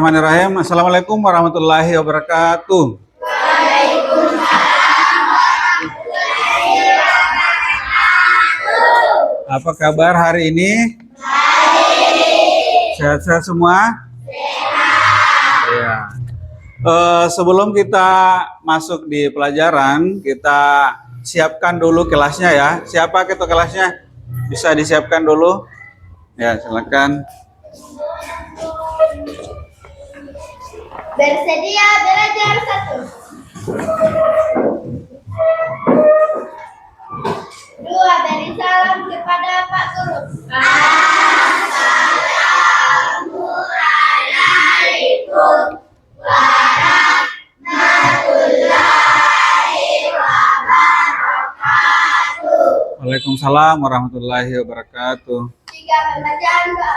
Bismillahirrahmanirrahim. Assalamualaikum warahmatullahi wabarakatuh. Apa kabar hari ini? Sehat-sehat semua? Ya. Sebelum kita masuk di pelajaran, kita siapkan dulu kelasnya ya. Siapa ketua kelasnya? Bisa disiapkan dulu? Ya, silakan. Bersedia belajar 1. 2. Beri salam kepada Pak Guru. Assalamualaikum warahmatullahi wabarakatuh. Waalaikumsalam warahmatullahi wabarakatuh. 3. Pembacaan doa.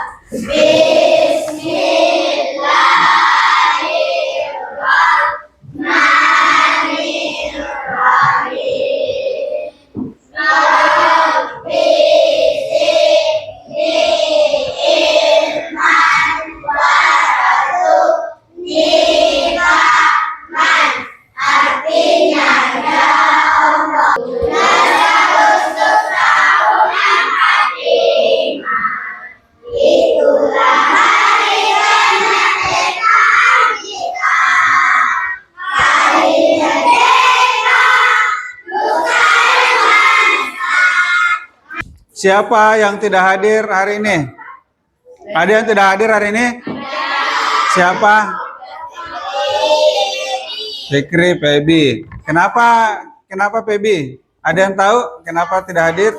Siapa yang tidak hadir hari ini? Ada yang tidak hadir hari ini? Siapa? Fikri, Febi. Kenapa Febi? Ada yang tahu kenapa tidak hadir?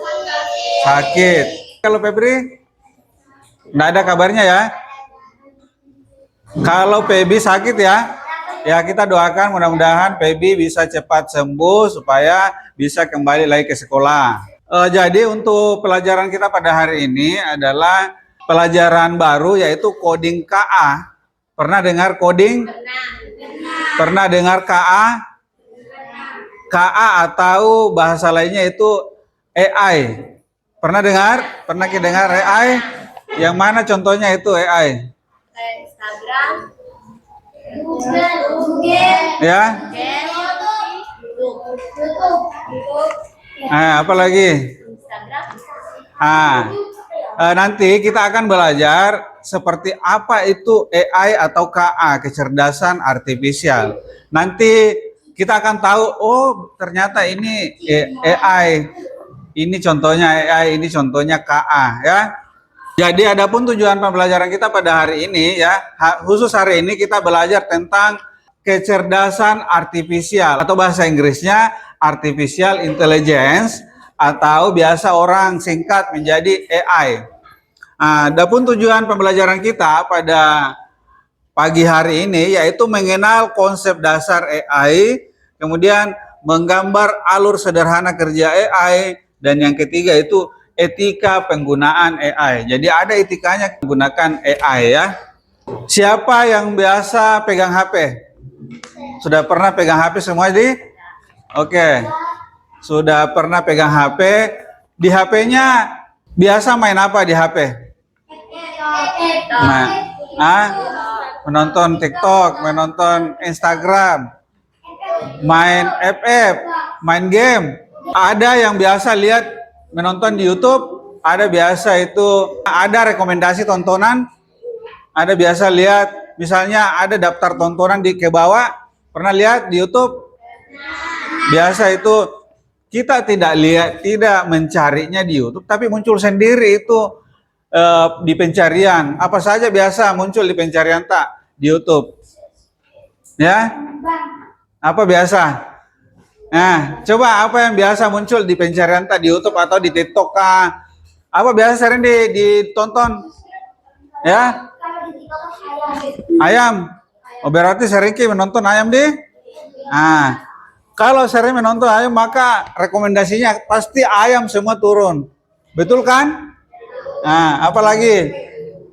Sakit. Kalau Febri? Nggak ada kabarnya ya? Kalau Febi sakit ya? Ya kita doakan mudah-mudahan Febi bisa cepat sembuh supaya bisa kembali lagi ke sekolah. Jadi untuk pelajaran kita pada hari ini adalah pelajaran baru yaitu coding KA. Pernah dengar coding? Pernah dengar KA? KA atau bahasa lainnya itu AI. Pernah dengar? Pernah kita dengar AI? Yang mana contohnya itu AI? Instagram, Google, Ya? YouTube. Apa lagi? Nanti kita akan belajar seperti apa itu AI atau KA, kecerdasan artifisial. Nanti kita akan tahu, oh ternyata ini AI, ini contohnya AI, ini contohnya KA ya. Jadi adapun tujuan pembelajaran kita pada hari ini ya, khusus hari ini kita belajar tentang kecerdasan artifisial atau bahasa Inggrisnya artificial intelligence atau biasa orang singkat menjadi AI. Adapun tujuan pembelajaran kita pada pagi hari ini yaitu mengenal konsep dasar AI, kemudian menggambar alur sederhana kerja AI, dan yang ketiga itu etika penggunaan AI. Jadi ada etikanya menggunakan AI ya. Siapa yang biasa pegang HP? Sudah pernah pegang HP semua di? Oke. Sudah pernah pegang HP. Di HP-nya biasa main apa di HP? Menonton TikTok, menonton Instagram, main FF, main game. Ada yang biasa lihat menonton di YouTube, ada biasa itu ada rekomendasi tontonan, ada biasa lihat misalnya ada daftar tontonan di ke bawah, pernah lihat di YouTube? Biasa itu kita tidak lihat, tidak mencarinya di YouTube, tapi muncul sendiri itu di pencarian. Apa saja biasa muncul di pencarian tak di YouTube? Ya? Apa biasa? Nah, coba apa yang biasa muncul di pencarian tak di YouTube atau di TikTok kah? Apa biasa sering ditonton? Ya? Ayam. Oh, berarti sering menonton ayam di? Kalau sering menonton ayam maka rekomendasinya pasti ayam semua turun. Betul kan? Apalagi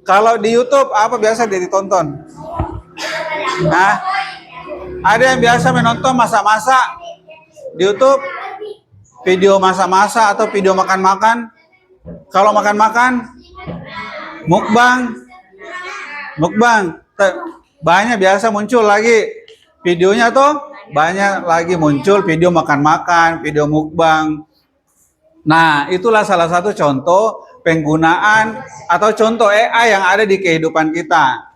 kalau di YouTube apa biasa ditonton? Ada yang biasa menonton masak-masak di YouTube, video masak-masak atau video makan-makan. Kalau makan-makan, mukbang. banyak biasa muncul lagi videonya tuh, banyak lagi muncul video makan-makan, video mukbang. Nah, itulah salah satu contoh penggunaan atau contoh AI yang ada di kehidupan kita.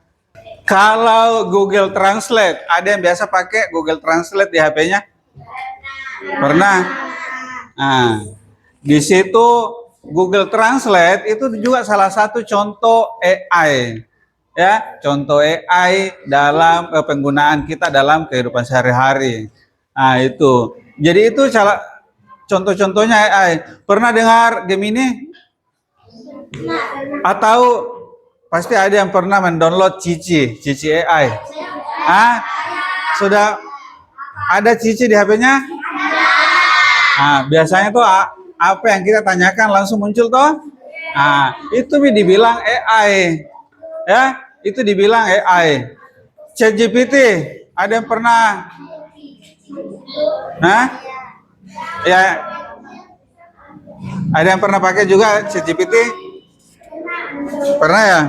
Kalau Google Translate, ada yang biasa pakai Google Translate di HP-nya? Pernah? Nah, di situ Google Translate itu juga salah satu contoh AI. Ya, contoh AI dalam penggunaan kita dalam kehidupan sehari-hari. Nah, itu. Jadi itu contoh-contohnya AI. Pernah dengar Gemini? Atau pasti ada yang pernah mendownload Cici AI. Ah, sudah ada Cici di HP-nya? Nah, biasanya tuh apa yang kita tanyakan langsung muncul toh? Nah, itu dibilang AI. Ya, itu dibilang AI. ChatGPT, ada yang pernah? Nah, ya, ada yang pernah pakai juga ChatGPT? Pernah ya?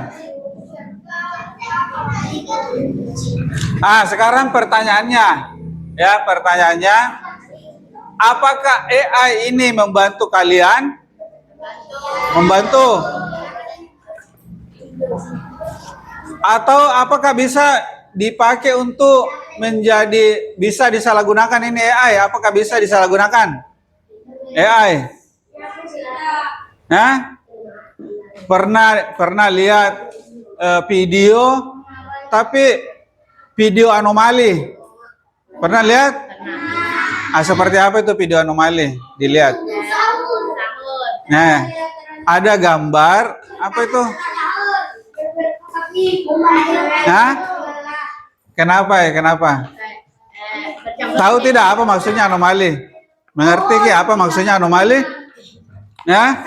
Sekarang pertanyaannya, apakah AI ini membantu kalian? Membantu? Atau apakah bisa dipakai untuk bisa disalahgunakan ini AI? Apakah bisa disalahgunakan AI? Nah, pernah lihat video, tapi video anomali? Pernah lihat? Seperti apa itu video anomali? Dilihat. Nah, ada gambar apa itu? Nah, kenapa? Tahu tidak apa maksudnya anomali? Mengerti ki apa maksudnya anomali? Ya?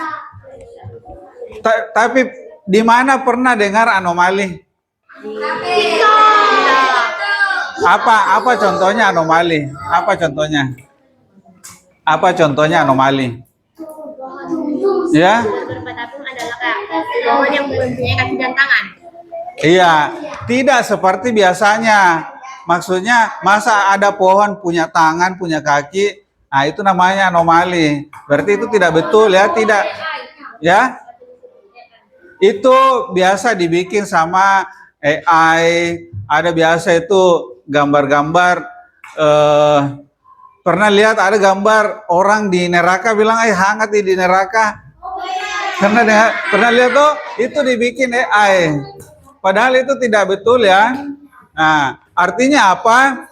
Tapi di mana pernah dengar anomali? Apa contohnya anomali? Apa contohnya anomali? Ya? Pohon yang mempunyai kaki dan tangan. Iya, tidak seperti biasanya. Maksudnya, masa ada pohon punya tangan, punya kaki? Nah, itu namanya anomali. Berarti itu tidak betul ya, tidak. Ya? Itu biasa dibikin sama AI. Ada biasa itu gambar-gambar. Pernah lihat ada gambar orang di neraka bilang, hangat di neraka. Pernah lihat tuh? Itu dibikin AI. Padahal itu tidak betul ya. Nah, artinya apa?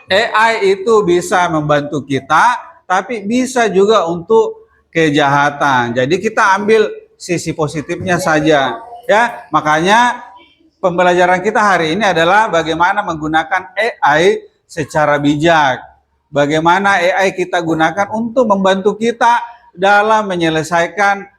AI itu bisa membantu kita, tapi bisa juga untuk kejahatan. Jadi kita ambil sisi positifnya saja. Ya, makanya pembelajaran kita hari ini adalah bagaimana menggunakan AI secara bijak. Bagaimana AI kita gunakan untuk membantu kita dalam menyelesaikan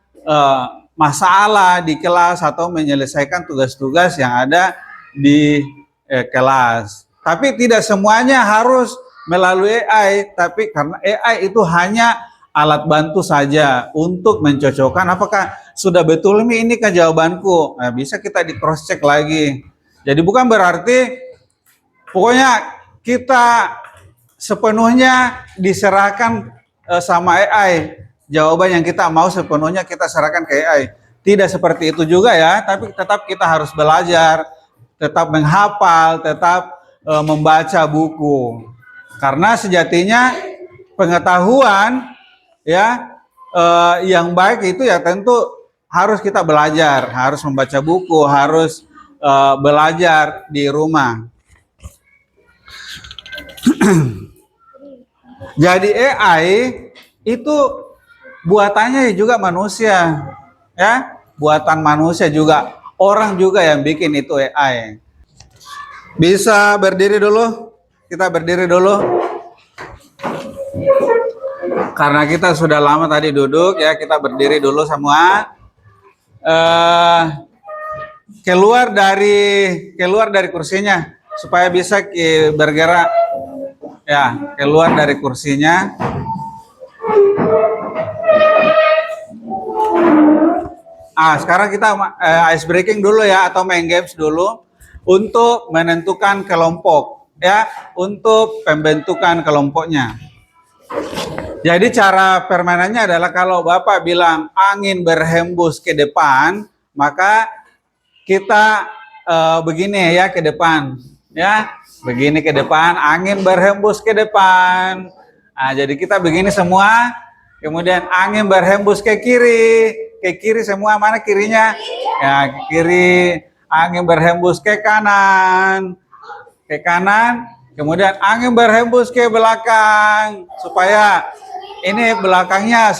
masalah di kelas atau menyelesaikan tugas-tugas yang ada di kelas. Tapi tidak semuanya harus melalui AI, tapi karena AI itu hanya alat bantu saja untuk mencocokkan apakah sudah betul ini ke jawabanku. Nah, bisa kita di cross check lagi. Jadi bukan berarti pokoknya kita sepenuhnya diserahkan sama AI. Jawaban yang kita mau sepenuhnya kita serahkan ke AI. Tidak seperti itu juga ya, tapi tetap kita harus belajar, tetap menghafal, tetap membaca buku. Karena sejatinya pengetahuan ya yang baik itu ya tentu harus kita belajar, harus membaca buku, harus belajar di rumah. Jadi AI itu buatannya juga manusia, ya, buatan manusia juga, orang juga yang bikin itu AI. Bisa berdiri dulu, kita berdiri dulu. Karena kita sudah lama tadi duduk, ya, kita berdiri dulu semua. Keluar dari kursinya supaya bisa bergerak, ya, keluar dari kursinya. Sekarang kita ice breaking dulu ya, atau main games dulu. untuk menentukan kelompok, ya, untuk pembentukan kelompoknya. Jadi cara permainannya adalah kalau Bapak bilang angin berhembus ke depan, maka kita begini ya ke depan, ya, begini ke depan, angin berhembus ke depan. Nah, jadi kita begini semua, kemudian angin berhembus ke kiri semua, mana kirinya? Ya, ke kiri, angin berhembus ke kanan, kemudian angin berhembus ke belakang, supaya ini belakangnya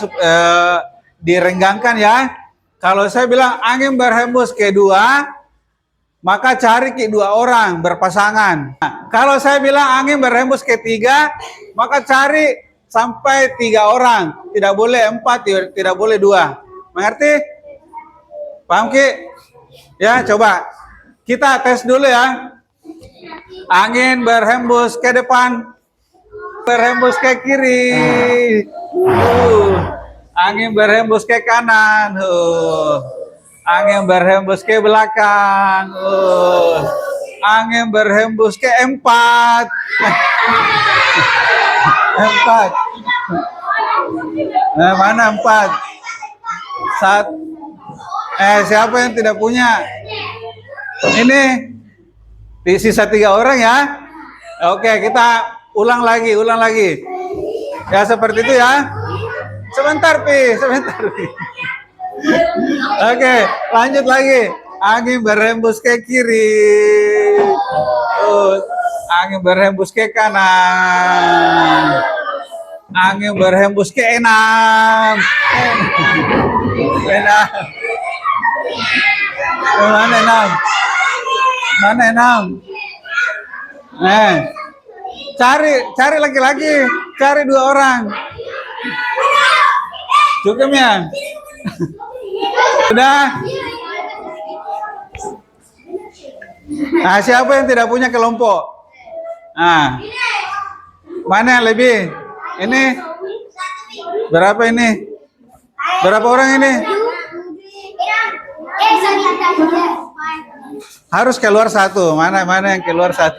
direnggangkan ya. Kalau saya bilang angin berhembus ke dua, maka cari ke dua orang berpasangan. Nah, kalau saya bilang angin berhembus ke tiga, maka cari sampai 3 orang. Tidak boleh 4, tidak boleh 2. Mengerti? Paham Ki? Ya, coba kita tes dulu ya. Angin berhembus ke depan, berhembus ke kiri. Angin berhembus ke kanan. Angin berhembus ke belakang. Angin berhembus ke 4. 4. Mana 4? Siapa yang tidak punya? Ini di sisa 3 orang ya. Oke, kita ulang lagi. Ya seperti itu ya. Sebentar Pi. Oke, lanjut lagi. Angin berhembus ke kiri. Angin berhembus ke kanan. Angin berhembus ke 6. Mana 6? Cari lagi. Cari 2 orang. Cukup ya? Sudah? Nah, siapa yang tidak punya kelompok? Nah, mana yang lebih? Ini berapa ini? Berapa orang ini? Harus keluar 1. Mana yang keluar 1?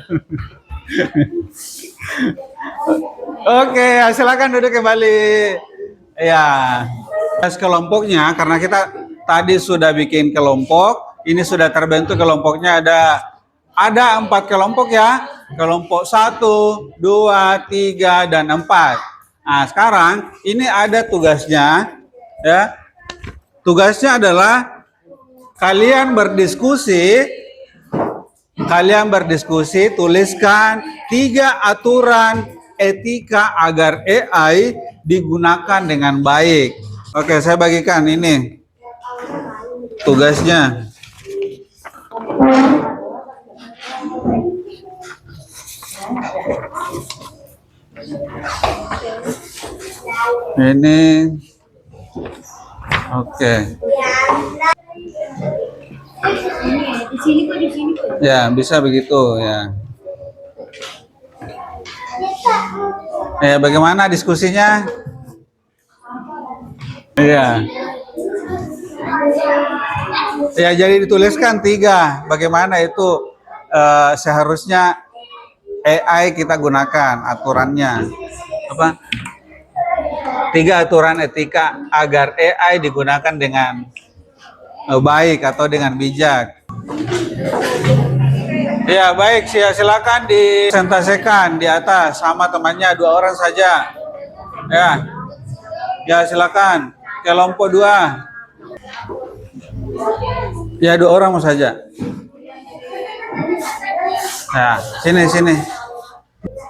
Oke, silakan duduk kembali. Ya, tes kelompoknya karena kita tadi sudah bikin kelompok, ini sudah terbentuk kelompoknya ada 4 kelompok ya. Kelompok 1, 2, 3 dan 4. Nah, sekarang ini ada tugasnya ya. Tugasnya adalah kalian berdiskusi, tuliskan 3 aturan etika agar AI digunakan dengan baik. Oke, saya bagikan ini tugasnya. Ini oke. Ya, bisa begitu ya. Bagaimana diskusinya? Iya. Ya, jadi dituliskan 3. Bagaimana itu seharusnya AI kita gunakan aturannya. Apa? 3 aturan etika agar AI digunakan dengan baik atau dengan bijak. Ya, baik, silakan dipresentasikan di atas sama temannya 2 orang saja. Ya, silakan. Kelompok 2. Ya, 2 orang saja. Nah, sini.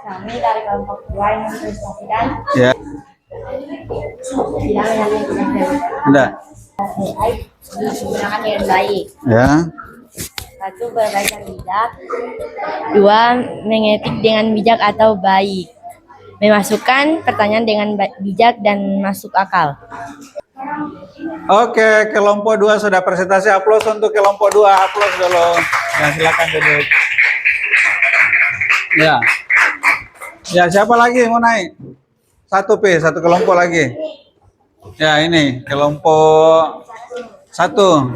Kami dari kelompok 2 yang mempresentasikan. Ya. Enggak. AI digunakan dengan baik. Ya. 1, berbaik dan bijak. 2, mengetik dengan bijak atau baik. Memasukkan pertanyaan dengan bijak dan masuk akal. Oke, kelompok 2 sudah presentasi. Aplaus untuk kelompok 2. Aplaus dulu. Ya, silakan duduk. Ya, siapa lagi mau naik? 1 kelompok lagi. Ya, ini kelompok 1.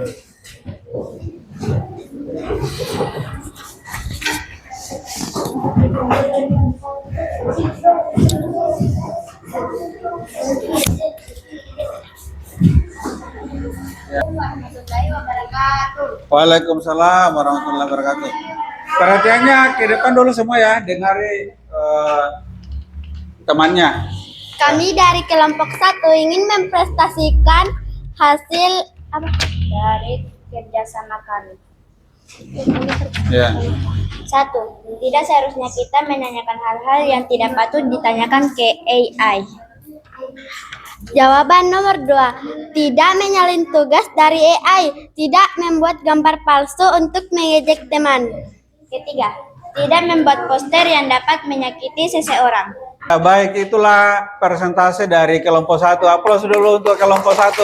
Waalaikumsalam warahmatullahi wabarakatuh. Perhatiannya ke depan dulu semua ya, dengari temannya. Kami dari kelompok 1 ingin memprestasikan hasil dari kerjasama kami. Ya. 1. Tidak seharusnya kita menanyakan hal-hal yang tidak patut ditanyakan ke AI. Jawaban nomor 2. Tidak menyalin tugas dari AI. Tidak membuat gambar palsu untuk mengejek teman. Ketiga, tidak membuat poster yang dapat menyakiti seseorang. Baik, itulah persentase dari kelompok 1. Aplaus dulu untuk kelompok 1.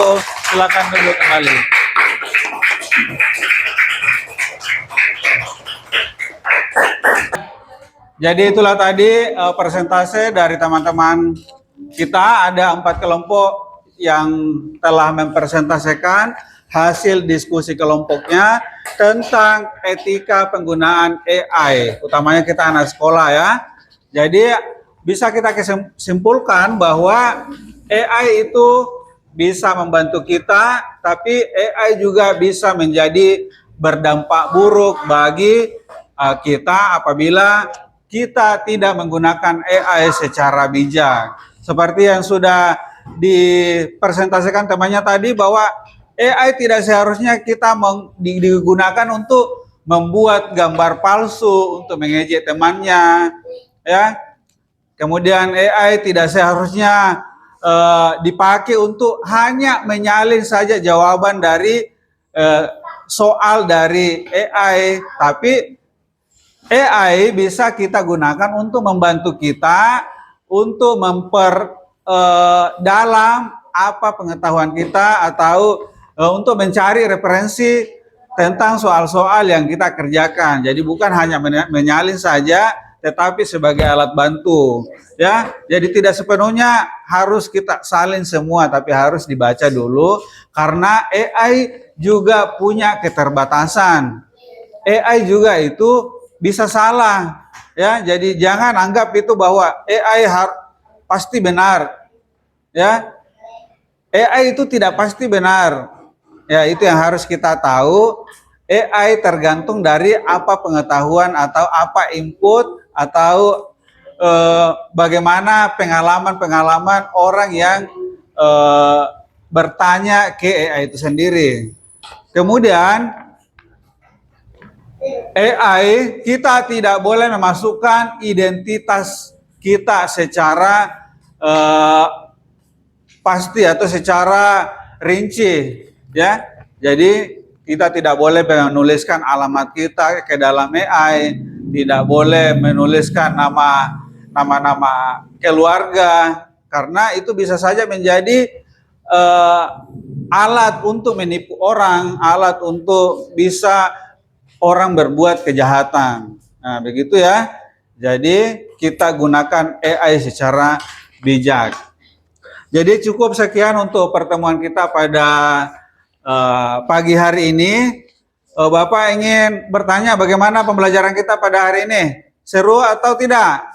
Silakan duduk kembali. Jadi itulah tadi persentase dari teman-teman kita. Ada 4 kelompok yang telah mempresentasikan hasil diskusi kelompoknya tentang etika penggunaan AI, utamanya kita anak sekolah ya. Jadi bisa kita simpulkan bahwa AI itu bisa membantu kita, tapi AI juga bisa menjadi berdampak buruk bagi kita apabila kita tidak menggunakan AI secara bijak. Seperti yang sudah dipresentasikan temannya tadi, bahwa AI tidak seharusnya kita digunakan untuk membuat gambar palsu, untuk mengejek temannya, ya. Kemudian AI tidak seharusnya dipakai untuk hanya menyalin saja jawaban dari soal dari AI, tapi AI bisa kita gunakan untuk membantu kita untuk memperdalam apa pengetahuan kita atau untuk mencari referensi tentang soal-soal yang kita kerjakan. Jadi bukan hanya menyalin saja, tetapi sebagai alat bantu. Ya, jadi tidak sepenuhnya harus kita salin semua, tapi harus dibaca dulu karena AI juga punya keterbatasan. AI juga itu bisa salah. Ya, jadi jangan anggap itu bahwa AI pasti benar. Ya, AI itu tidak pasti benar. Ya, itu yang harus kita tahu. AI tergantung dari apa pengetahuan atau apa input atau bagaimana pengalaman-pengalaman orang yang bertanya ke AI itu sendiri. Kemudian AI kita tidak boleh memasukkan identitas kita secara pasti atau secara rinci, ya. Jadi kita tidak boleh menuliskan alamat kita ke dalam AI, tidak boleh menuliskan nama keluarga, karena itu bisa saja menjadi alat untuk menipu orang, alat untuk bisa orang berbuat kejahatan. Nah, begitu ya. Jadi kita gunakan AI secara bijak. Jadi cukup sekian untuk pertemuan kita pada pagi hari ini. Bapak ingin bertanya bagaimana pembelajaran kita pada hari ini? Seru atau tidak?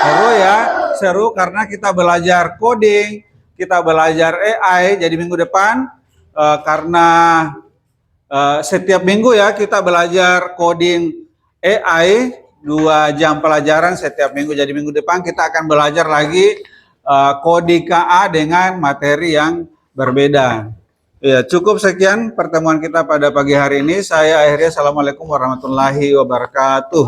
Seru ya, seru karena kita belajar coding, kita belajar AI. Jadi minggu depan karena setiap minggu ya kita belajar coding AI 2 jam pelajaran setiap minggu. Jadi minggu depan kita akan belajar lagi coding KA dengan materi yang berbeda. Ya, cukup sekian pertemuan kita pada pagi hari ini. Saya akhirnya assalamualaikum warahmatullahi wabarakatuh.